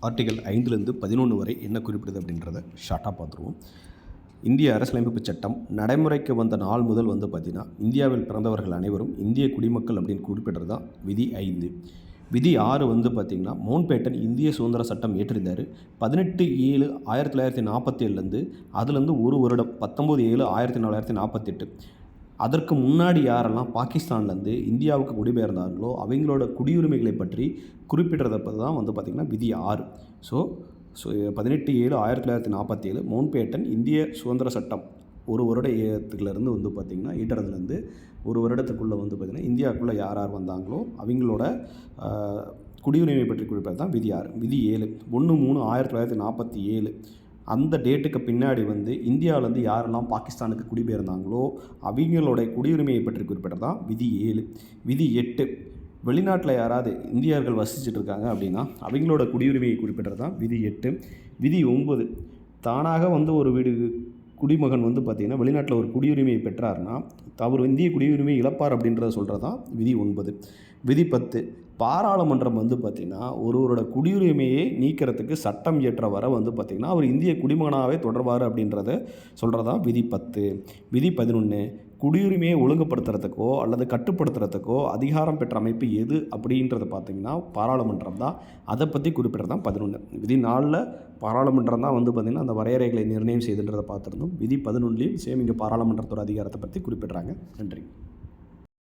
Article 5லேருந்து 11 வரை என்ன குறிப்பிடுது அப்படின்றத ஷார்ட்டாக பார்த்துருவோம். இந்திய அரசியலமைப்பு சட்டம் நடைமுறைக்கு வந்த நாள் முதல் பார்த்திங்கன்னா, இந்தியாவில் பிறந்தவர்கள் அனைவரும் இந்திய குடிமக்கள் அப்படின்னு குறிப்பிடுறது தான் விதி 5. விதி 6 பார்த்திங்கன்னா, மவுண்ட்பேட்டன் இந்திய சுதந்திர சட்டம் ஏற்றிருந்தார். 18/7/1947 அதுலேருந்து ஒரு வருடம் 19/7/1948. அதற்கு முன்னாடி யாரெல்லாம் பாகிஸ்தான்லேருந்து இந்தியாவுக்கு குடிபெயர்ந்தார்களோ அவங்களோட குடியுரிமைகளை பற்றி குறிப்பிடுறத பற்றி தான் பார்த்திங்கன்னா விதி 6. ஸோ 18/7/1947 மவுண்ட்பேட்டன் இந்திய சுதந்திர சட்டம் ஒரு வருட ஏற்றுலேருந்து பார்த்திங்கன்னா ஈட்டுறதுலேருந்து ஒரு வருடத்துக்குள்ளே பார்த்திங்கன்னா இந்தியாவுக்குள்ளே யார் யார் வந்தாங்களோ அவங்களோட குடியுரிமை பற்றி குறிப்பிட்றது தான் விதி 6. விதி 7 1/3/1947 அந்த டேட்டுக்கு பின்னாடி இந்தியாவிலேருந்து யாரெல்லாம் பாகிஸ்தானுக்கு குடிபெயர்ந்தாங்களோ அவங்களோட குடியுரிமையை பற்றி குறிப்பிட்றது தான் விதி 7. விதி 8 வெளிநாட்டில் யாராவது இந்தியர்கள் வசிச்சுட்டு இருக்காங்க அப்படின்னா அவங்களோட குடியுரிமையை குறிப்பிட்றது தான் விதி 8. விதி 9 தானாக ஒரு வீடு குடிமகன் பார்த்திங்கன்னா வெளிநாட்டில் ஒரு குடியுரிமையை பெற்றார்னா அவர் இந்திய குடியுரிமை இழப்பார் அப்படின்றத சொல்கிறது தான் விதி 9. விதி 10 பாராளுமன்றம் பார்த்திங்கன்னா ஒருவரோட குடியுரிமையை நீக்கிறதுக்கு சட்டம் இயற்ற வர பார்த்திங்கன்னா அவர் இந்திய குடிமகனாகவே தொடர்வார் அப்படின்றத சொல்கிறதா விதி 10. விதி 11 குடியுரிமையை ஒழுங்குபடுத்துறதுக்கோ அல்லது கட்டுப்படுத்துறதுக்கோ அதிகாரம் பெற்ற அமைப்பு எது அப்படின்றத பார்த்திங்கன்னா பாராளுமன்றம் தான். அதை பற்றி குறிப்பிட்றது தான் 11. விதி 4 பாராளுமன்றம் தான் பார்த்திங்கன்னா அந்த வரையறைகளை நிர்ணயம் செய்துன்றதை பார்த்துருந்தோம். விதி 11 சேம் இங்கே பாராளுமன்றத்தோட அதிகாரத்தை பற்றி குறிப்பிட்றாங்க. நன்றி.